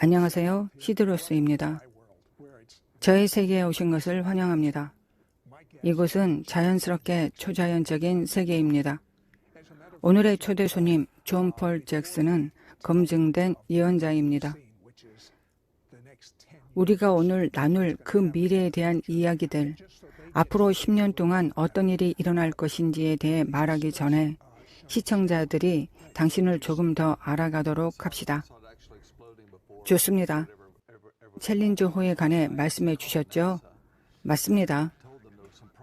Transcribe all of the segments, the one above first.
안녕하세요. 시드로스입니다. 저의 세계에 오신 것을 환영합니다. 이곳은 자연스럽게 초자연적인 세계입니다. 오늘의 초대 손님 존 폴 잭슨은 검증된 예언자입니다. 우리가 오늘 나눌 그 미래에 대한 이야기들, 앞으로 10년 동안 어떤 일이 일어날 것인지에 대해 말하기 전에 시청자들이 당신을 조금 더 알아가도록 합시다. 좋습니다. 챌린저호에 관해 말씀해 주셨죠? 맞습니다.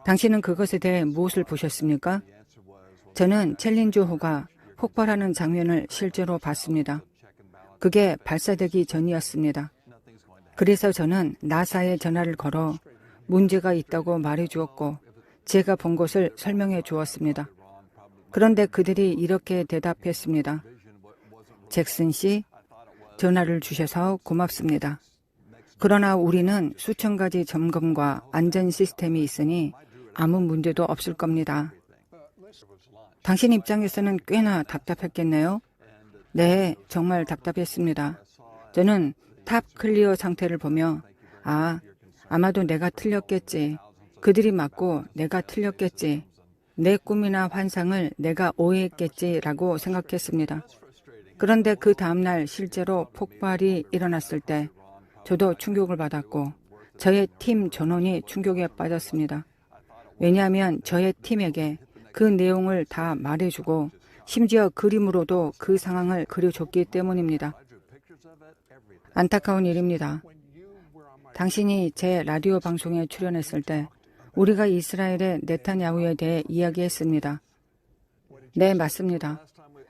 당신은 그것에 대해 무엇을 보셨습니까? 저는 챌린저호가 폭발하는 장면을 실제로 봤습니다. 그게 발사되기 전이었습니다. 그래서 저는 나사에 전화를 걸어 문제가 있다고 말해 주었고 제가 본 것을 설명해 주었습니다. 그런데 그들이 이렇게 대답했습니다. 잭슨 씨, 전화를 주셔서 고맙습니다. 그러나 우리는 수천 가지 점검과 안전 시스템이 있으니 아무 문제도 없을 겁니다. 당신 입장에서는 꽤나 답답했겠네요? 네, 정말 답답했습니다. 저는 탑 클리어 상태를 보며 아마도 내가 틀렸겠지. 그들이 맞고 내가 틀렸겠지. 내 꿈이나 환상을 내가 오해했겠지라고 생각했습니다. 그런데 그 다음날 실제로 폭발이 일어났을 때 저도 충격을 받았고 저의 팀 전원이 충격에 빠졌습니다. 왜냐하면 저의 팀에게 그 내용을 다 말해주고 심지어 그림으로도 그 상황을 그려줬기 때문입니다. 안타까운 일입니다. 당신이 제 라디오 방송에 출연했을 때 우리가 이스라엘의 네타냐후에 대해 이야기했습니다. 네, 맞습니다.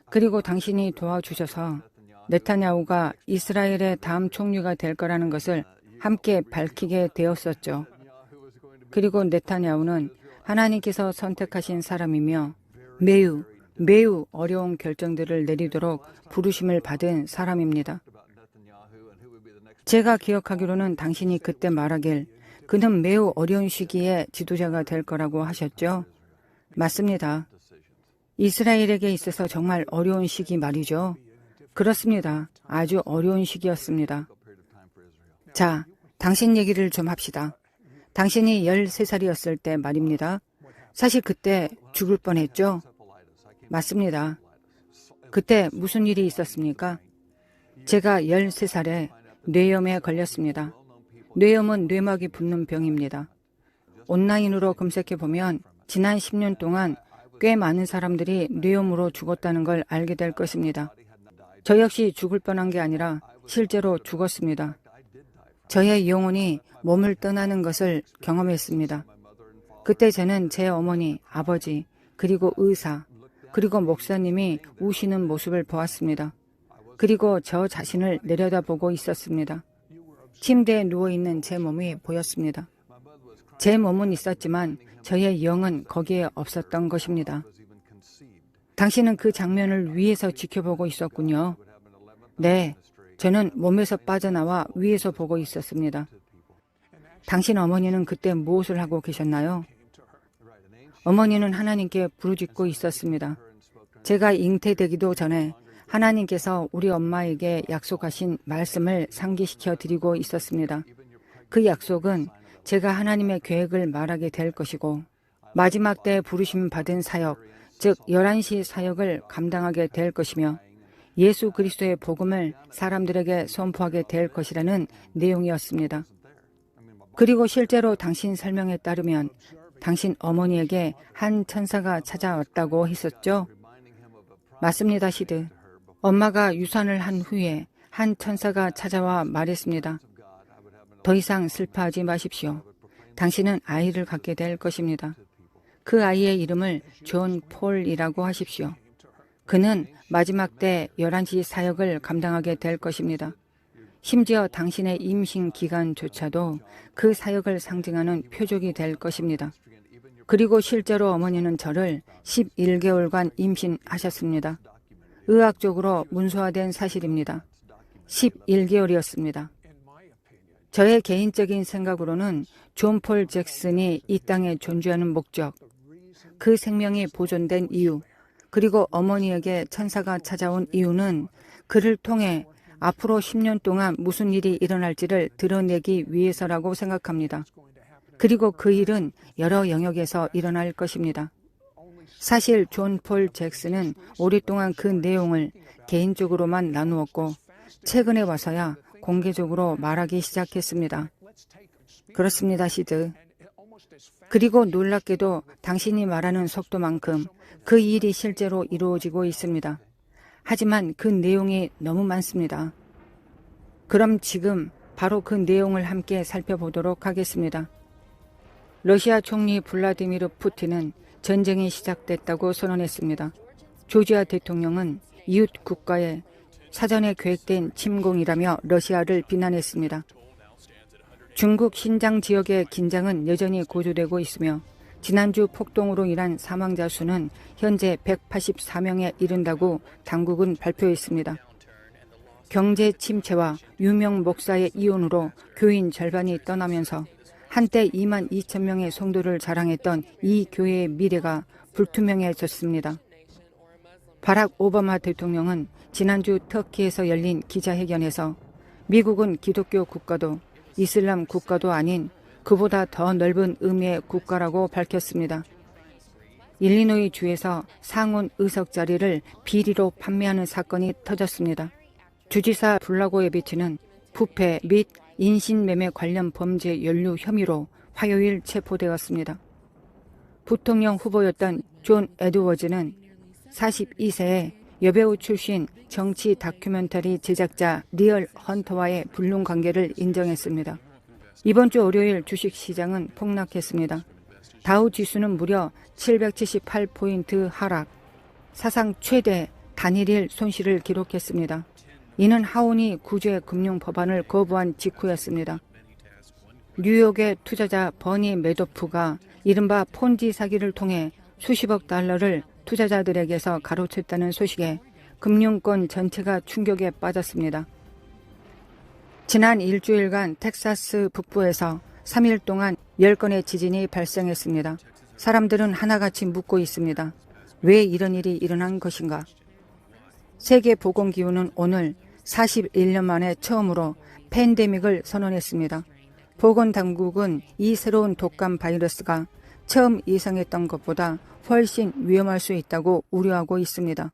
그리고 당신이 도와주셔서 네타냐후가 이스라엘의 다음 총리가 될 거라는 것을 함께 밝히게 되었었죠. 그리고 네타냐후는 하나님께서 선택하신 사람이며 매우 어려운 결정들을 내리도록 부르심을 받은 사람입니다. 제가 기억하기로는 당신이 그때 말하길 그는 매우 어려운 시기에 지도자가 될 거라고 하셨죠? 맞습니다. 이스라엘에게 있어서 정말 어려운 시기 말이죠. 그렇습니다. 아주 어려운 시기였습니다. 자, 당신 얘기를 좀 합시다. 당신이 13살이었을 때 말입니다. 사실 그때 죽을 뻔했죠? 맞습니다. 그때 무슨 일이 있었습니까? 제가 13살에 뇌염에 걸렸습니다. 뇌염은 뇌막이 붓는 병입니다. 온라인으로 검색해보면 지난 10년 동안 꽤 많은 사람들이 뇌염으로 죽었다는 걸 알게 될 것입니다. 저 역시 죽을 뻔한 게 아니라 실제로 죽었습니다. 저의 영혼이 몸을 떠나는 것을 경험했습니다. 그때 저는 제 어머니, 아버지, 그리고 의사, 그리고 목사님이 우시는 모습을 보았습니다. 그리고 저 자신을 내려다보고 있었습니다. 침대에 누워있는 제 몸이 보였습니다. 제 몸은 있었지만 저의 영은 거기에 없었던 것입니다. 당신은 그 장면을 위에서 지켜보고 있었군요. 네, 저는 몸에서 빠져나와 위에서 보고 있었습니다. 당신 어머니는 그때 무엇을 하고 계셨나요? 어머니는 하나님께 부르짖고 있었습니다. 제가 잉태되기도 전에 하나님께서 우리 엄마에게 약속하신 말씀을 상기시켜 드리고 있었습니다. 그 약속은 제가 하나님의 계획을 말하게 될 것이고 마지막 때 부르심 받은 사역, 즉 11시 사역을 감당하게 될 것이며 예수 그리스도의 복음을 사람들에게 선포하게 될 것이라는 내용이었습니다. 그리고 실제로 당신 설명에 따르면 당신 어머니에게 한 천사가 찾아왔다고 했었죠? 맞습니다, 시드. 엄마가 유산을 한 후에 한 천사가 찾아와 말했습니다. 더 이상 슬퍼하지 마십시오. 당신은 아이를 갖게 될 것입니다. 그 아이의 이름을 존 폴이라고 하십시오. 그는 마지막 때 11시 사역을 감당하게 될 것입니다. 심지어 당신의 임신 기간조차도 그 사역을 상징하는 표적이 될 것입니다. 그리고 실제로 어머니는 저를 11개월간 임신하셨습니다. 의학적으로 문서화된 사실입니다. 11개월이었습니다. 저의 개인적인 생각으로는 존 폴 잭슨이 이 땅에 존재하는 목적, 그 생명이 보존된 이유, 그리고 어머니에게 천사가 찾아온 이유는 그를 통해 앞으로 10년 동안 무슨 일이 일어날지를 드러내기 위해서라고 생각합니다. 그리고 그 일은 여러 영역에서 일어날 것입니다. 사실 존 폴 잭슨은 오랫동안 그 내용을 개인적으로만 나누었고 최근에 와서야 공개적으로 말하기 시작했습니다. 그렇습니다, 시드. 그리고 놀랍게도 당신이 말하는 속도만큼 그 일이 실제로 이루어지고 있습니다. 하지만 그 내용이 너무 많습니다. 그럼 지금 바로 그 내용을 함께 살펴보도록 하겠습니다. 러시아 총리 블라디미르 푸틴은 전쟁이 시작됐다고 선언했습니다. 조지아 대통령은 이웃 국가의 사전에 계획된 침공이라며 러시아를 비난했습니다. 중국 신장 지역의 긴장은 여전히 고조되고 있으며 지난주 폭동으로 인한 사망자 수는 현재 184명에 이른다고 당국은 발표했습니다. 경제 침체와 유명 목사의 이혼으로 교인 절반이 떠나면서 한때 2만 2천 명의 성도를 자랑했던 이 교회의 미래가 불투명해졌습니다. 바락 오바마 대통령은 지난주 터키에서 열린 기자회견에서 미국은 기독교 국가도 이슬람 국가도 아닌 그보다 더 넓은 의미의 국가라고 밝혔습니다. 일리노이 주에서 상원 의석 자리를 비리로 판매하는 사건이 터졌습니다. 주지사 블라고예비치는 부패 및 인신매매 관련 범죄 연루 혐의로 화요일 체포되었습니다. 부통령 후보였던 존 에드워즈는 42세의 여배우 출신 정치 다큐멘터리 제작자 리얼 헌터와의 불륜 관계를 인정했습니다. 이번 주 월요일 주식시장은 폭락했습니다. 다우 지수는 무려 778포인트 하락, 사상 최대 단일일 손실을 기록했습니다. 이는 하원이 구제 금융 법안을 거부한 직후였습니다. 뉴욕의 투자자 버니 매도프가 이른바 폰지 사기를 통해 수십억 달러를 투자자들에게서 가로챘다는 소식에 금융권 전체가 충격에 빠졌습니다. 지난 일주일간 텍사스 북부에서 3일 동안 10건의 지진이 발생했습니다. 사람들은 하나같이 묻고 있습니다. 왜 이런 일이 일어난 것인가? 세계보건기구는 오늘 41년 만에 처음으로 팬데믹을 선언했습니다. 보건당국은 이 새로운 독감 바이러스가 처음 예상했던 것보다 훨씬 위험할 수 있다고 우려하고 있습니다.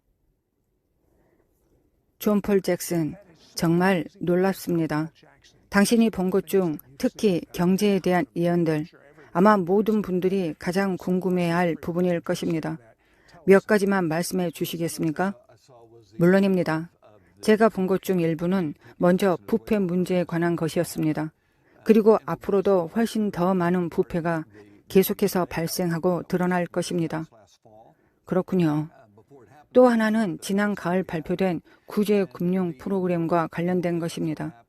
존 폴 잭슨, 정말 놀랍습니다. 당신이 본 것 중 특히 경제에 대한 예언들, 아마 모든 분들이 가장 궁금해할 부분일 것입니다. 몇 가지만 말씀해 주시겠습니까? 물론입니다. 제가 본 것 중 일부는 먼저 부패 문제에 관한 것이었습니다. 그리고 앞으로도 훨씬 더 많은 부패가 계속해서 발생하고 드러날 것입니다. 그렇군요. 또 하나는 지난 가을 발표된 구제 금융 프로그램과 관련된 것입니다.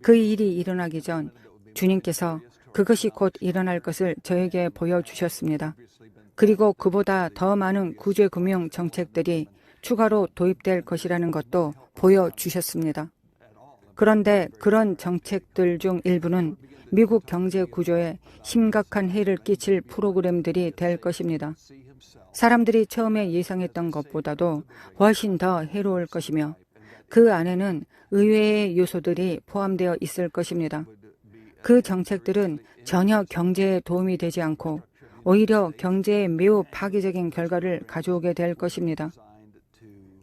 그 일이 일어나기 전 주님께서 그것이 곧 일어날 것을 저에게 보여주셨습니다. 그리고 그보다 더 많은 구제 금융 정책들이 추가로 도입될 것이라는 것도 보여주셨습니다. 그런데 그런 정책들 중 일부는 미국 경제 구조에 심각한 해를 끼칠 프로그램들이 될 것입니다. 사람들이 처음에 예상했던 것보다도 훨씬 더 해로울 것이며 그 안에는 의외의 요소들이 포함되어 있을 것입니다. 그 정책들은 전혀 경제에 도움이 되지 않고 오히려 경제에 매우 파괴적인 결과를 가져오게 될 것입니다.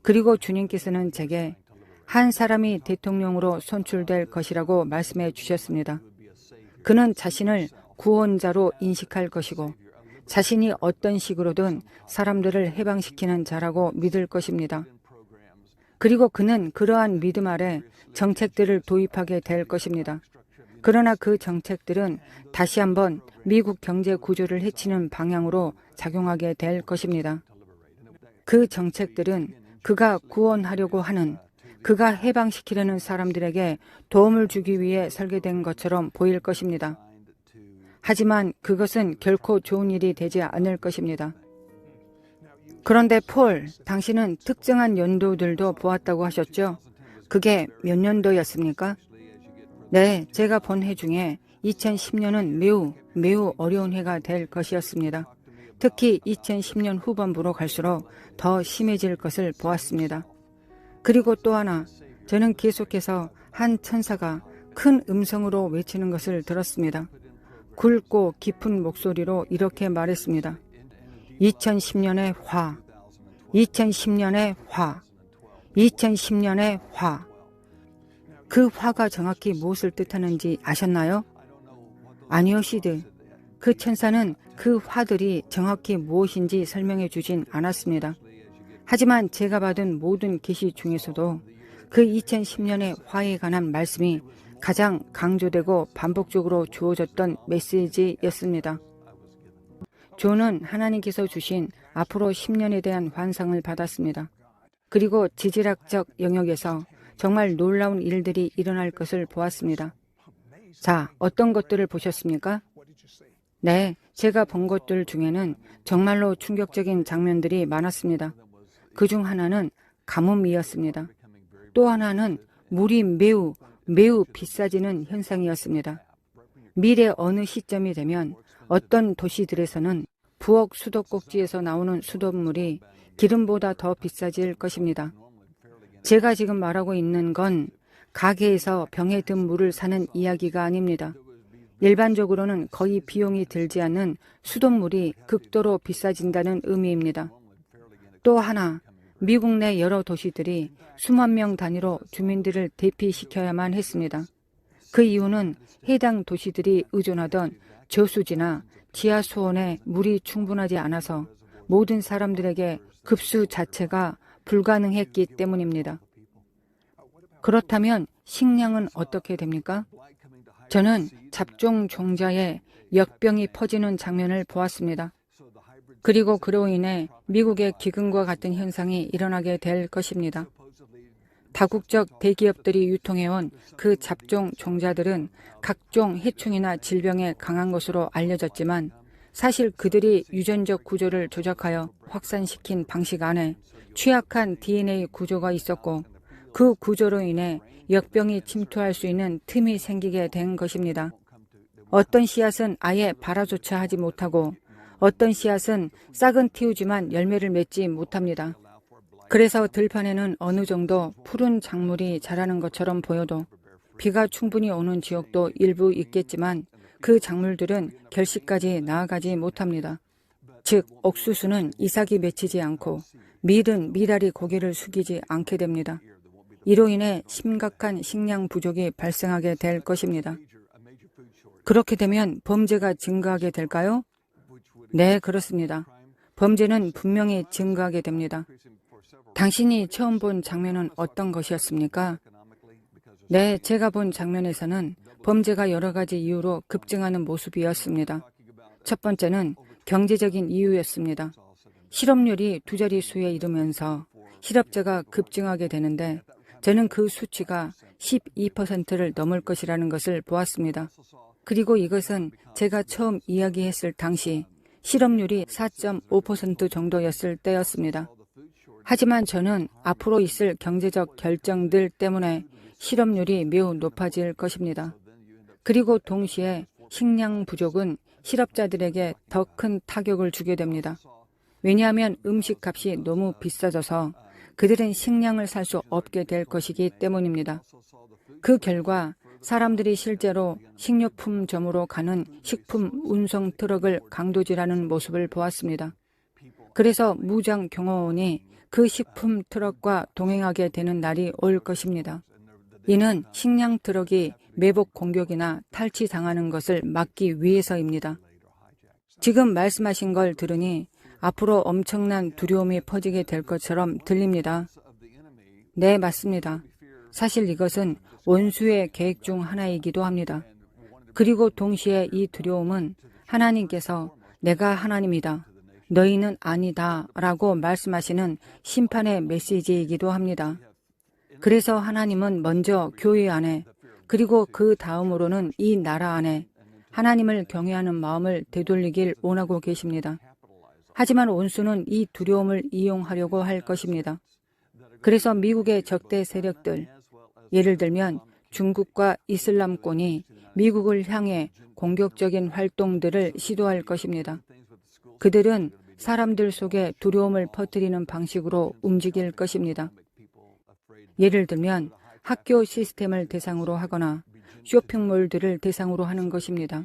그리고 주님께서는 제게 한 사람이 대통령으로 선출될 것이라고 말씀해 주셨습니다. 그는 자신을 구원자로 인식할 것이고 자신이 어떤 식으로든 사람들을 해방시키는 자라고 믿을 것입니다. 그리고 그는 그러한 믿음 아래 정책들을 도입하게 될 것입니다. 그러나 그 정책들은 다시 한번 미국 경제 구조를 해치는 방향으로 작용하게 될 것입니다. 그 정책들은 그가 구원하려고 하는, 그가 해방시키려는 사람들에게 도움을 주기 위해 설계된 것처럼 보일 것입니다. 하지만 그것은 결코 좋은 일이 되지 않을 것입니다. 그런데 폴, 당신은 특정한 연도들도 보았다고 하셨죠? 그게 몇 년도였습니까? 네, 제가 본 해 중에 2010년은 매우 어려운 해가 될 것이었습니다. 특히 2010년 후반부로 갈수록 더 심해질 것을 보았습니다. 그리고 또 하나, 저는 계속해서 한 천사가 큰 음성으로 외치는 것을 들었습니다. 굵고 깊은 목소리로 이렇게 말했습니다. 2010년의 화, 2010년의 화, 2010년의 화. 그 화가 정확히 무엇을 뜻하는지 아셨나요? 아니요, 시드. 그 천사는 그 화들이 정확히 무엇인지 설명해 주진 않았습니다. 하지만 제가 받은 모든 계시 중에서도 그 2010년의 화에 관한 말씀이 가장 강조되고 반복적으로 주어졌던 메시지였습니다. 존은 하나님께서 주신 앞으로 10년에 대한 환상을 받았습니다. 그리고 지질학적 영역에서 정말 놀라운 일들이 일어날 것을 보았습니다. 자, 어떤 것들을 보셨습니까? 네, 제가 본 것들 중에는 정말로 충격적인 장면들이 많았습니다. 그중 하나는 가뭄이었습니다. 또 하나는 물이 매우 비싸지는 현상이었습니다. 미래 어느 시점이 되면 어떤 도시들에서는 부엌 수도꼭지에서 나오는 수돗물이 기름보다 더 비싸질 것입니다. 제가 지금 말하고 있는 건 가게에서 병에 든 물을 사는 이야기가 아닙니다. 일반적으로는 거의 비용이 들지 않는 수돗물이 극도로 비싸진다는 의미입니다. 또 하나, 미국 내 여러 도시들이 수만 명 단위로 주민들을 대피시켜야만 했습니다. 그 이유는 해당 도시들이 의존하던 저수지나 지하 수원에 물이 충분하지 않아서 모든 사람들에게 급수 자체가 불가능했기 때문입니다. 그렇다면 식량은 어떻게 됩니까? 저는 잡종 종자에 역병이 퍼지는 장면을 보았습니다. 그리고 그로 인해 미국의 기근과 같은 현상이 일어나게 될 것입니다. 다국적 대기업들이 유통해온 그 잡종 종자들은 각종 해충이나 질병에 강한 것으로 알려졌지만 사실 그들이 유전적 구조를 조작하여 확산시킨 방식 안에 취약한 DNA 구조가 있었고 그 구조로 인해 역병이 침투할 수 있는 틈이 생기게 된 것입니다. 어떤 씨앗은 아예 발화조차 하지 못하고 어떤 씨앗은 싹은 틔우지만 열매를 맺지 못합니다. 그래서 들판에는 어느 정도 푸른 작물이 자라는 것처럼 보여도 비가 충분히 오는 지역도 일부 있겠지만 그 작물들은 결실까지 나아가지 못합니다. 즉, 옥수수는 이삭이 맺히지 않고 밀은 미랄이 고개를 숙이지 않게 됩니다. 이로 인해 심각한 식량 부족이 발생하게 될 것입니다. 그렇게 되면 범죄가 증가하게 될까요? 네, 그렇습니다. 범죄는 분명히 증가하게 됩니다. 당신이 처음 본 장면은 어떤 것이었습니까? 네, 제가 본 장면에서는 범죄가 여러 가지 이유로 급증하는 모습이었습니다. 첫 번째는 경제적인 이유였습니다. 실업률이 두 자릿수에 이르면서 실업자가 급증하게 되는데 저는 그 수치가 12%를 넘을 것이라는 것을 보았습니다. 그리고 이것은 제가 처음 이야기했을 당시 실업률이 4.5% 정도였을 때였습니다. 하지만 저는 앞으로 있을 경제적 결정들 때문에 실업률이 매우 높아질 것입니다. 그리고 동시에 식량 부족은 실업자들에게 더 큰 타격을 주게 됩니다. 왜냐하면 음식값이 너무 비싸져서 그들은 식량을 살 수 없게 될 것이기 때문입니다. 그 결과 사람들이 실제로 식료품점으로 가는 식품 운송 트럭을 강도질하는 모습을 보았습니다. 그래서 무장 경호원이 그 식품 트럭과 동행하게 되는 날이 올 것입니다. 이는 식량 트럭이 매복 공격이나 탈취당하는 것을 막기 위해서입니다. 지금 말씀하신 걸 들으니 앞으로 엄청난 두려움이 퍼지게 될 것처럼 들립니다. 네, 맞습니다. 사실 이것은 원수의 계획 중 하나이기도 합니다. 그리고 동시에 이 두려움은 하나님께서 내가 하나님이다, 너희는 아니다 라고 말씀하시는 심판의 메시지이기도 합니다. 그래서 하나님은 먼저 교회 안에 그리고 그 다음으로는 이 나라 안에 하나님을 경외하는 마음을 되돌리길 원하고 계십니다. 하지만 원수는 이 두려움을 이용하려고 할 것입니다. 그래서 미국의 적대 세력들, 예를 들면 중국과 이슬람권이 미국을 향해 공격적인 활동들을 시도할 것입니다. 그들은 사람들 속에 두려움을 퍼뜨리는 방식으로 움직일 것입니다. 예를 들면 학교 시스템을 대상으로 하거나 쇼핑몰들을 대상으로 하는 것입니다.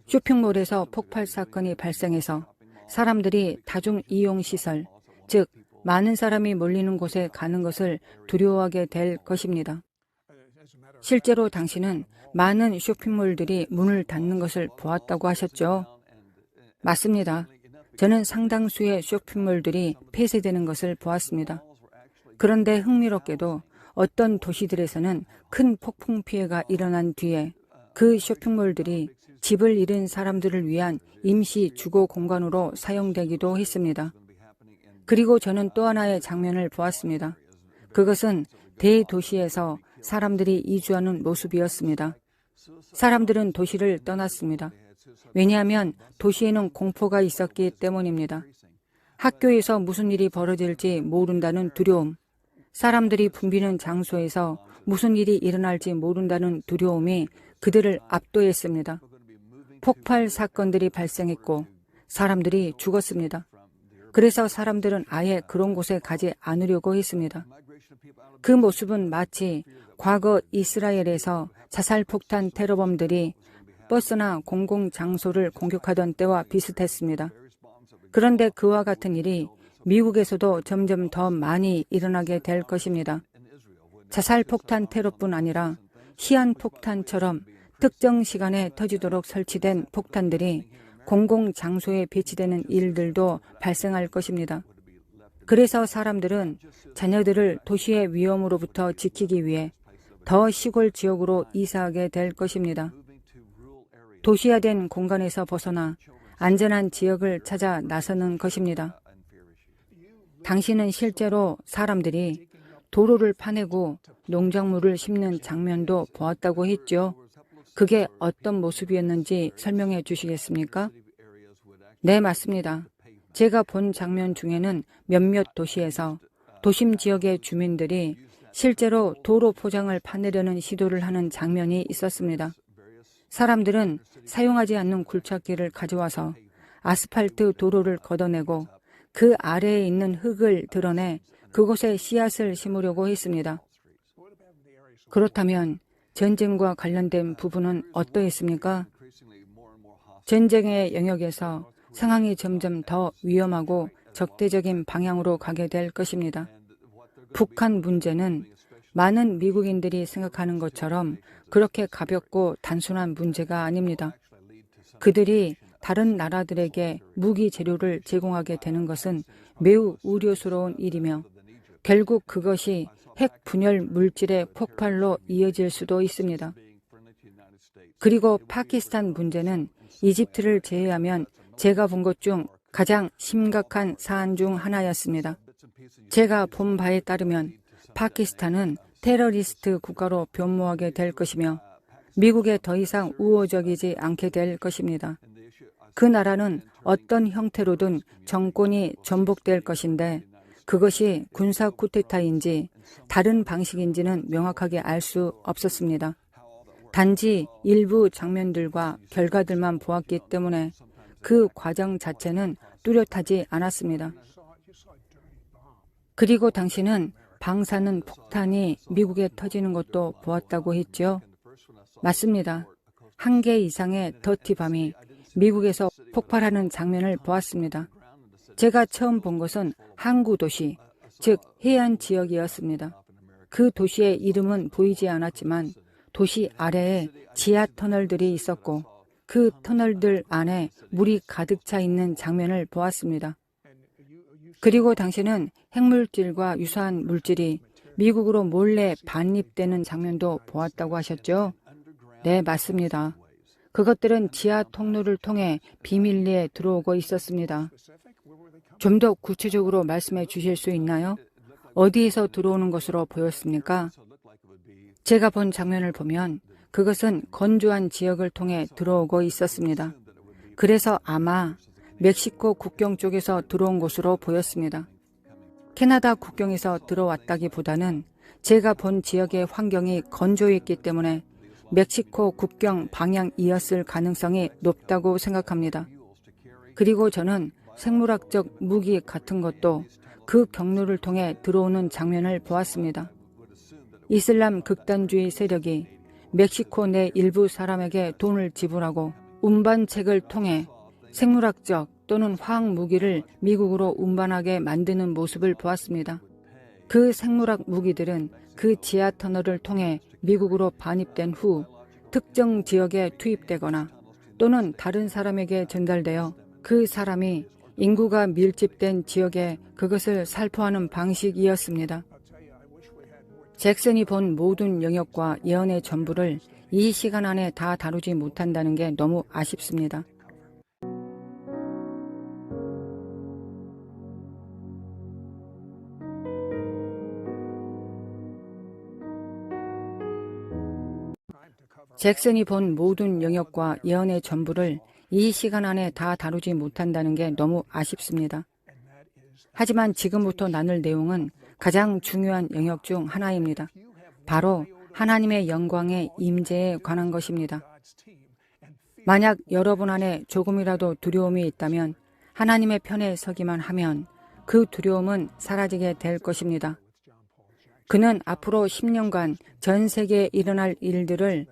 쇼핑몰에서 폭발 사건이 발생해서 사람들이 다중 이용 시설, 즉 많은 사람이 몰리는 곳에 가는 것을 두려워하게 될 것입니다. 실제로 당신은 많은 쇼핑몰들이 문을 닫는 것을 보았다고 하셨죠. 맞습니다. 저는 상당수의 쇼핑몰들이 폐쇄되는 것을 보았습니다. 그런데 흥미롭게도 어떤 도시들에서는 큰 폭풍 피해가 일어난 뒤에 그 쇼핑몰들이 집을 잃은 사람들을 위한 임시 주거 공간으로 사용되기도 했습니다. 그리고 저는 또 하나의 장면을 보았습니다. 그것은 대도시에서 사람들이 이주하는 모습이었습니다. 사람들은 도시를 떠났습니다. 왜냐하면 도시에는 공포가 있었기 때문입니다. 학교에서 무슨 일이 벌어질지 모른다는 두려움, 사람들이 붐비는 장소에서 무슨 일이 일어날지 모른다는 두려움이 그들을 압도했습니다. 폭발 사건들이 발생했고 사람들이 죽었습니다. 그래서 사람들은 아예 그런 곳에 가지 않으려고 했습니다. 그 모습은 마치 과거 이스라엘에서 자살폭탄 테러범들이 버스나 공공장소를 공격하던 때와 비슷했습니다. 그런데 그와 같은 일이 미국에서도 점점 더 많이 일어나게 될 것입니다. 자살폭탄 테러뿐 아니라 시한폭탄처럼 특정 시간에 터지도록 설치된 폭탄들이 공공장소에 배치되는 일들도 발생할 것입니다. 그래서 사람들은 자녀들을 도시의 위험으로부터 지키기 위해 더 시골 지역으로 이사하게 될 것입니다. 도시화된 공간에서 벗어나 안전한 지역을 찾아 나서는 것입니다. 당신은 실제로 사람들이 도로를 파내고 농작물을 심는 장면도 보았다고 했죠. 그게 어떤 모습이었는지 설명해 주시겠습니까? 네, 맞습니다. 제가 본 장면 중에는 몇몇 도시에서 도심 지역의 주민들이 실제로 도로 포장을 파내려는 시도를 하는 장면이 있었습니다. 사람들은 사용하지 않는 굴착기를 가져와서 아스팔트 도로를 걷어내고 그 아래에 있는 흙을 드러내 그곳에 씨앗을 심으려고 했습니다. 그렇다면 전쟁과 관련된 부분은 어떠했습니까? 전쟁의 영역에서 상황이 점점 더 위험하고 적대적인 방향으로 가게 될 것입니다. 북한 문제는 많은 미국인들이 생각하는 것처럼 그렇게 가볍고 단순한 문제가 아닙니다. 그들이 다른 나라들에게 무기 재료를 제공하게 되는 것은 매우 우려스러운 일이며 결국 그것이 핵 분열 물질의 폭발로 이어질 수도 있습니다. 그리고 파키스탄 문제는 이집트를 제외하면 제가 본 것 중 가장 심각한 사안 중 하나였습니다. 제가 본 바에 따르면 파키스탄은 테러리스트 국가로 변모하게 될 것이며 미국에 더 이상 우호적이지 않게 될 것입니다. 그 나라는 어떤 형태로든 정권이 전복될 것인데 그것이 군사 쿠데타인지 다른 방식인지는 명확하게 알 수 없었습니다. 단지 일부 장면들과 결과들만 보았기 때문에 그 과정 자체는 뚜렷하지 않았습니다. 그리고 당신은 방사능 폭탄이 미국에 터지는 것도 보았다고 했죠. 맞습니다. 한 개 이상의 더티밤이 미국에서 폭발하는 장면을 보았습니다. 제가 처음 본 것은 항구 도시, 즉 해안 지역이었습니다. 그 도시의 이름은 보이지 않았지만 도시 아래에 지하 터널들이 있었고 그 터널들 안에 물이 가득 차 있는 장면을 보았습니다. 그리고 당신은 핵물질과 유사한 물질이 미국으로 몰래 반입되는 장면도 보았다고 하셨죠? 네, 맞습니다. 그것들은 지하 통로를 통해 비밀리에 들어오고 있었습니다. 좀 더 구체적으로 말씀해 주실 수 있나요? 어디에서 들어오는 것으로 보였습니까? 제가 본 장면을 보면 그것은 건조한 지역을 통해 들어오고 있었습니다. 그래서 아마 멕시코 국경 쪽에서 들어온 것으로 보였습니다. 캐나다 국경에서 들어왔다기보다는 제가 본 지역의 환경이 건조했기 때문에 멕시코 국경 방향이었을 가능성이 높다고 생각합니다. 그리고 저는 생물학적 무기 같은 것도 그 경로를 통해 들어오는 장면을 보았습니다. 이슬람 극단주의 세력이 멕시코 내 일부 사람에게 돈을 지불하고 운반책을 통해 생물학적 또는 화학 무기를 미국으로 운반하게 만드는 모습을 보았습니다. 그 생물학 무기들은 그 지하 터널을 통해 미국으로 반입된 후 특정 지역에 투입되거나 또는 다른 사람에게 전달되어 그 사람이 인구가 밀집된 지역에 그것을 살포하는 방식이었습니다. 잭슨이 본 모든 영역과 예언의 전부를 이 시간 안에 다 다루지 못한다는 게 너무 아쉽습니다. 잭슨이 본 모든 영역과 예언의 전부를 이 시간 안에 다 다루지 못한다는 게 너무 아쉽습니다. 하지만 지금부터 나눌 내용은 가장 중요한 영역 중 하나입니다. 바로 하나님의 영광의 임재에 관한 것입니다. 만약 여러분 안에 조금이라도 두려움이 있다면 하나님의 편에 서기만 하면 그 두려움은 사라지게 될 것입니다. 그는 앞으로 10년간 전 세계에 일어날 일들을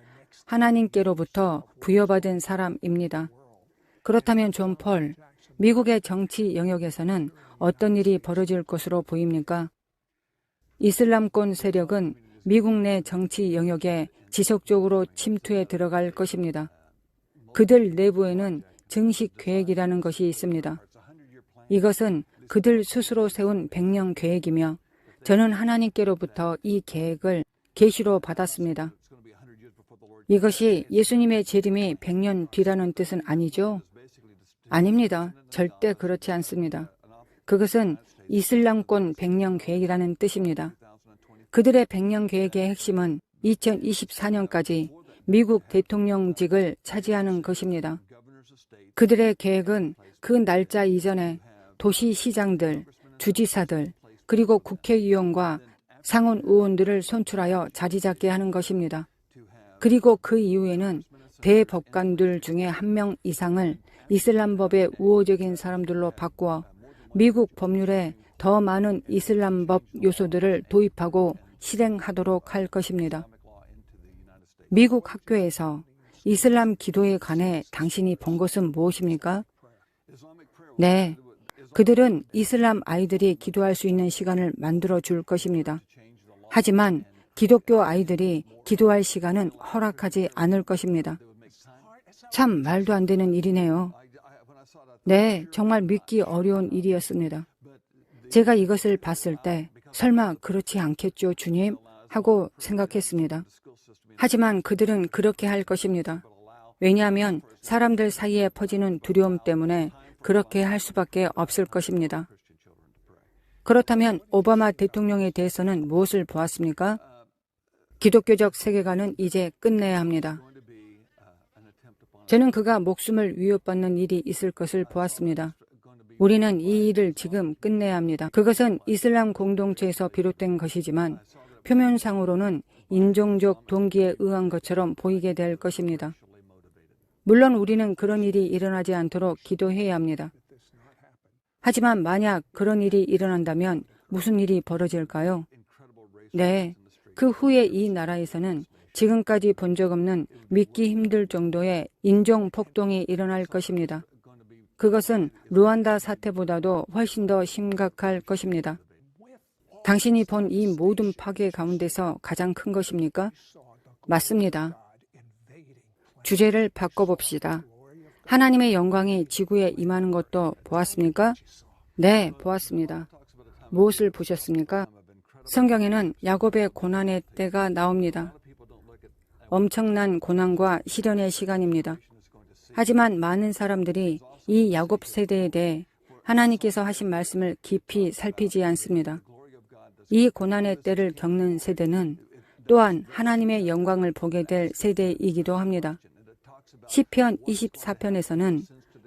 하나님께로부터 부여받은 사람입니다. 그렇다면 존 폴, 미국의 정치 영역에서는 어떤 일이 벌어질 것으로 보입니까? 이슬람권 세력은 미국 내 정치 영역에 지속적으로 침투해 들어갈 것입니다. 그들 내부에는 증식 계획이라는 것이 있습니다. 이것은 그들 스스로 세운 100년 계획이며 저는 하나님께로부터 이 계획을 계시로 받았습니다. 이것이 예수님의 재림이 100년 뒤라는 뜻은 아니죠? 아닙니다. 절대 그렇지 않습니다. 그것은 이슬람권 100년 계획이라는 뜻입니다. 그들의 100년 계획의 핵심은 2024년까지 미국 대통령직을 차지하는 것입니다. 그들의 계획은 그 날짜 이전에 도시시장들, 주지사들, 그리고 국회의원과 상원 의원들을 선출하여 자리 잡게 하는 것입니다. 그리고 그 이후에는 대법관들 중에 한 명 이상을 이슬람법의 우호적인 사람들로 바꾸어 미국 법률에 더 많은 이슬람법 요소들을 도입하고 실행하도록 할 것입니다. 미국 학교에서 이슬람 기도에 관해 당신이 본 것은 무엇입니까? 네, 그들은 이슬람 아이들이 기도할 수 있는 시간을 만들어 줄 것입니다. 하지만 기독교 아이들이 기도할 시간은 허락하지 않을 것입니다. 참 말도 안 되는 일이네요. 네, 정말 믿기 어려운 일이었습니다. 제가 이것을 봤을 때 설마 그렇지 않겠죠, 주님? 하고 생각했습니다. 하지만 그들은 그렇게 할 것입니다. 왜냐하면 사람들 사이에 퍼지는 두려움 때문에 그렇게 할 수밖에 없을 것입니다. 그렇다면 오바마 대통령에 대해서는 무엇을 보았습니까? 기독교적 세계관은 이제 끝내야 합니다. 저는 그가 목숨을 위협받는 일이 있을 것을 보았습니다. 우리는 이 일을 지금 끝내야 합니다. 그것은 이슬람 공동체에서 비롯된 것이지만 표면상으로는 인종적 동기에 의한 것처럼 보이게 될 것입니다. 물론 우리는 그런 일이 일어나지 않도록 기도해야 합니다. 하지만 만약 그런 일이 일어난다면 무슨 일이 벌어질까요? 네, 그 후에 이 나라에서는 지금까지 본 적 없는 믿기 힘들 정도의 인종 폭동이 일어날 것입니다. 그것은 루안다 사태보다도 훨씬 더 심각할 것입니다. 당신이 본 이 모든 파괴 가운데서 가장 큰 것입니까? 맞습니다. 주제를 바꿔봅시다. 하나님의 영광이 지구에 임하는 것도 보았습니까? 네, 보았습니다. 무엇을 보셨습니까? 성경에는 야곱의 고난의 때가 나옵니다. 엄청난 고난과 시련의 시간입니다. 하지만 많은 사람들이 이 야곱 세대에 대해 하나님께서 하신 말씀을 깊이 살피지 않습니다. 이 고난의 때를 겪는 세대는 또한 하나님의 영광을 보게 될 세대이기도 합니다. 시편 24편에서는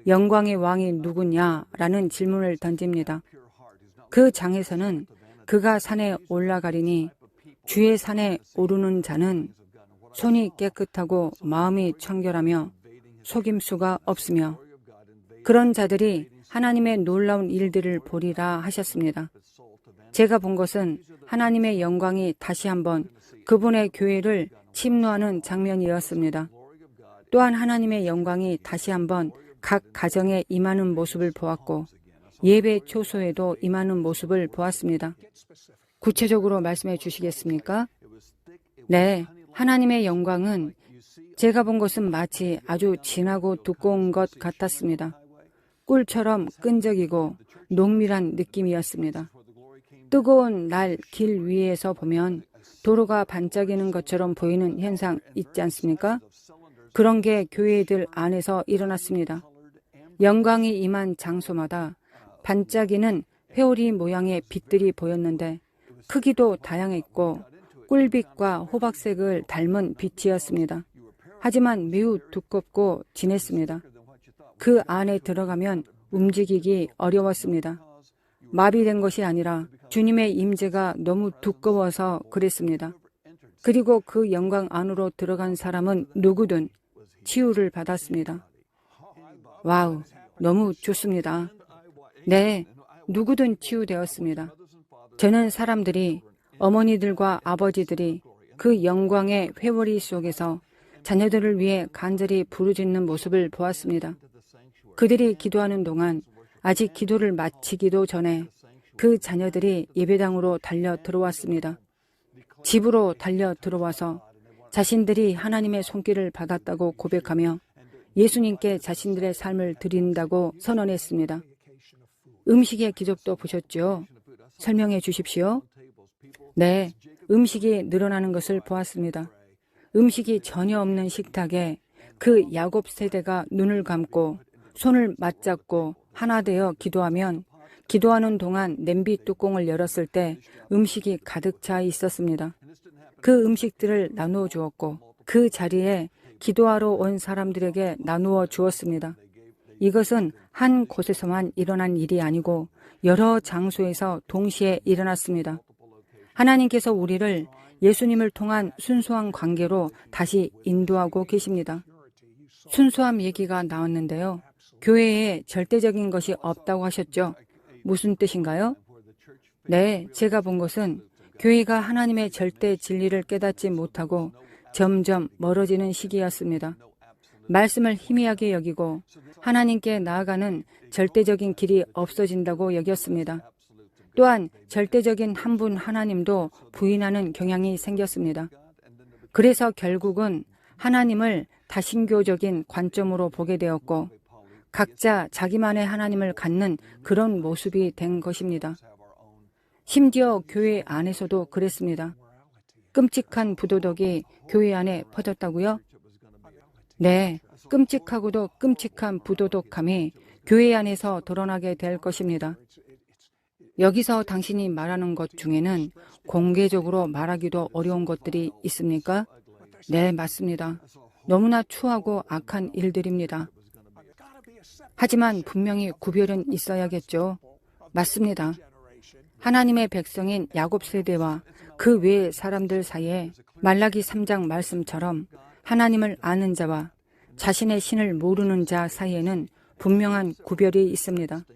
영광의 왕이 누구냐라는 질문을 던집니다. 그 장에서는 그가 산에 올라가리니 주의 산에 오르는 자는 손이 깨끗하고 마음이 청결하며 속임수가 없으며 그런 자들이 하나님의 놀라운 일들을 보리라 하셨습니다. 제가 본 것은 하나님의 영광이 다시 한번 그분의 교회를 침노하는 장면이었습니다. 또한 하나님의 영광이 다시 한번 각 가정에 임하는 모습을 보았고 예배 초소에도 임하는 모습을 보았습니다. 구체적으로 말씀해 주시겠습니까? 네, 하나님의 영광은 제가 본 것은 마치 아주 진하고 두꺼운 것 같았습니다. 꿀처럼 끈적이고 농밀한 느낌이었습니다. 뜨거운 날 길 위에서 보면 도로가 반짝이는 것처럼 보이는 현상 있지 않습니까? 그런 게 교회들 안에서 일어났습니다. 영광이 임한 장소마다 반짝이는 회오리 모양의 빛들이 보였는데 크기도 다양했고 꿀빛과 호박색을 닮은 빛이었습니다. 하지만 매우 두껍고 진했습니다. 그 안에 들어가면 움직이기 어려웠습니다. 마비된 것이 아니라 주님의 임재가 너무 두꺼워서 그랬습니다. 그리고 그 영광 안으로 들어간 사람은 누구든 치유를 받았습니다. 와우, 너무 좋습니다. 네, 누구든 치유되었습니다. 저는 사람들이, 어머니들과 아버지들이 그 영광의 회오리 속에서 자녀들을 위해 간절히 부르짖는 모습을 보았습니다. 그들이 기도하는 동안 아직 기도를 마치기도 전에 그 자녀들이 예배당으로 달려 들어왔습니다. 집으로 달려 들어와서 자신들이 하나님의 손길을 받았다고 고백하며 예수님께 자신들의 삶을 드린다고 선언했습니다. 음식의 기적도 보셨죠? 설명해 주십시오. 네, 음식이 늘어나는 것을 보았습니다. 음식이 전혀 없는 식탁에 그 야곱 세대가 눈을 감고 손을 맞잡고 하나 되어 기도하면 기도하는 동안 냄비 뚜껑을 열었을 때 음식이 가득 차 있었습니다. 그 음식들을 나누어 주었고 그 자리에 기도하러 온 사람들에게 나누어 주었습니다. 이것은 한 곳에서만 일어난 일이 아니고 여러 장소에서 동시에 일어났습니다. 하나님께서 우리를 예수님을 통한 순수한 관계로 다시 인도하고 계십니다. 순수함 얘기가 나왔는데요. 교회에 절대적인 것이 없다고 하셨죠? 무슨 뜻인가요? 네, 제가 본 것은 교회가 하나님의 절대 진리를 깨닫지 못하고 점점 멀어지는 시기였습니다. 말씀을 희미하게 여기고 하나님께 나아가는 절대적인 길이 없어진다고 여겼습니다. 또한 절대적인 한 분 하나님도 부인하는 경향이 생겼습니다. 그래서 결국은 하나님을 다신교적인 관점으로 보게 되었고 각자 자기만의 하나님을 갖는 그런 모습이 된 것입니다. 심지어 교회 안에서도 그랬습니다. 끔찍한 부도덕이 교회 안에 퍼졌다고요? 네, 끔찍하고도 끔찍한 부도덕함이 교회 안에서 드러나게 될 것입니다. 여기서 당신이 말하는 것 중에는 공개적으로 말하기도 어려운 것들이 있습니까? 네, 맞습니다. 너무나 추하고 악한 일들입니다. 하지만 분명히 구별은 있어야겠죠. 맞습니다. 하나님의 백성인 야곱 세대와 그 외의 사람들 사이에 말라기 3장 말씀처럼 하나님을 아는 자와 자신의 신을 모르는 자 사이에는 분명한 구별이 있습니다.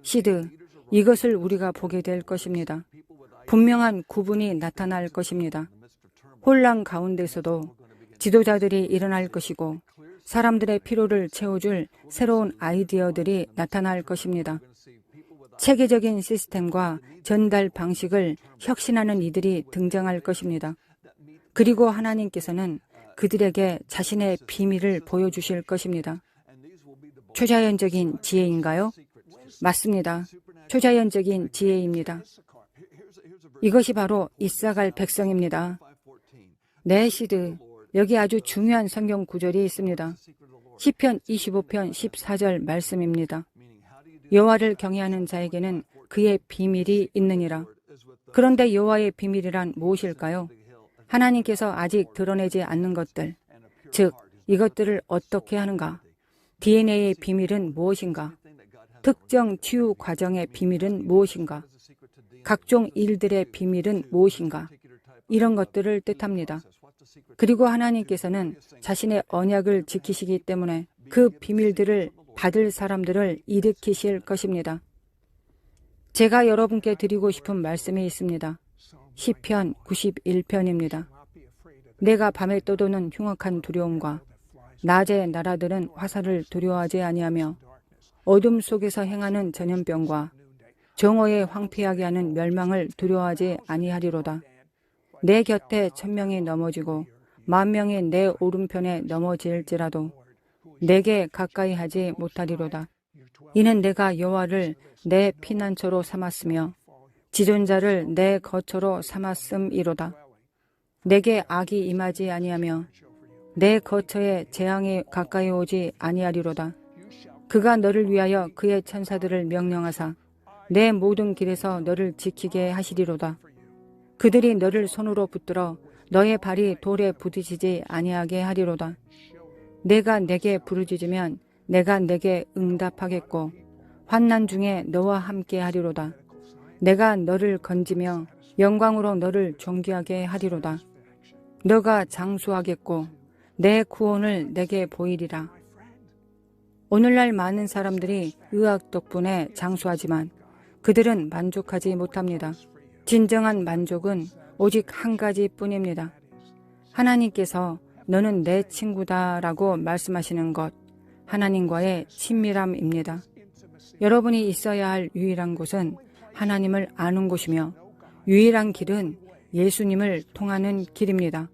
시드, 이것을 우리가 보게 될 것입니다. 분명한 구분이 나타날 것입니다. 혼란 가운데서도 지도자들이 일어날 것이고 사람들의 피로를 채워줄 새로운 아이디어들이 나타날 것입니다. 체계적인 시스템과 전달 방식을 혁신하는 이들이 등장할 것입니다. 그리고 하나님께서는 그들에게 자신의 비밀을 보여주실 것입니다. 초자연적인 지혜인가요? 맞습니다. 초자연적인 지혜입니다. 이것이 바로 있어갈 백성입니다. 네, 시드. 여기 아주 중요한 성경 구절이 있습니다. 시편 25편 14절 말씀입니다. 여호와를 경외하는 자에게는 그의 비밀이 있느니라. 그런데 여호와의 비밀이란 무엇일까요? 하나님께서 아직 드러내지 않는 것들, 즉 이것들을 어떻게 하는가? DNA의 비밀은 무엇인가? 특정 치유 과정의 비밀은 무엇인가? 각종 일들의 비밀은 무엇인가? 이런 것들을 뜻합니다. 그리고 하나님께서는 자신의 언약을 지키시기 때문에 그 비밀들을 받을 사람들을 일으키실 것입니다. 제가 여러분께 드리고 싶은 말씀이 있습니다. 시편 91편입니다. 내가 밤에 떠도는 흉악한 두려움과 낮에 날아드는 화살을 두려워하지 아니하며 어둠 속에서 행하는 전염병과 정오에 황폐하게 하는 멸망을 두려워하지 아니하리로다. 내 곁에 1000명이 넘어지고 10,000명이 내 오른편에 넘어질지라도 내게 가까이 하지 못하리로다. 이는 내가 여호와를 내 피난처로 삼았으며 지존자를 내 거처로 삼았음이로다. 내게 악이 임하지 아니하며 내 거처에 재앙이 가까이 오지 아니하리로다. 그가 너를 위하여 그의 천사들을 명령하사 내 모든 길에서 너를 지키게 하시리로다. 그들이 너를 손으로 붙들어 너의 발이 돌에 부딪히지 아니하게 하리로다. 내가 내게 부르짖으면 내가 내게 응답하겠고 환난 중에 너와 함께 하리로다. 내가 너를 건지며 영광으로 너를 존귀하게 하리로다. 너가 장수하겠고 내 구원을 내게 보이리라. 오늘날 많은 사람들이 의학 덕분에 장수하지만 그들은 만족하지 못합니다. 진정한 만족은 오직 한 가지뿐입니다. 하나님께서 너는 내 친구다라고 말씀하시는 것, 하나님과의 친밀함입니다. 여러분이 있어야 할 유일한 곳은 하나님을 아는 곳이며 유일한 길은 예수님을 통하는 길입니다.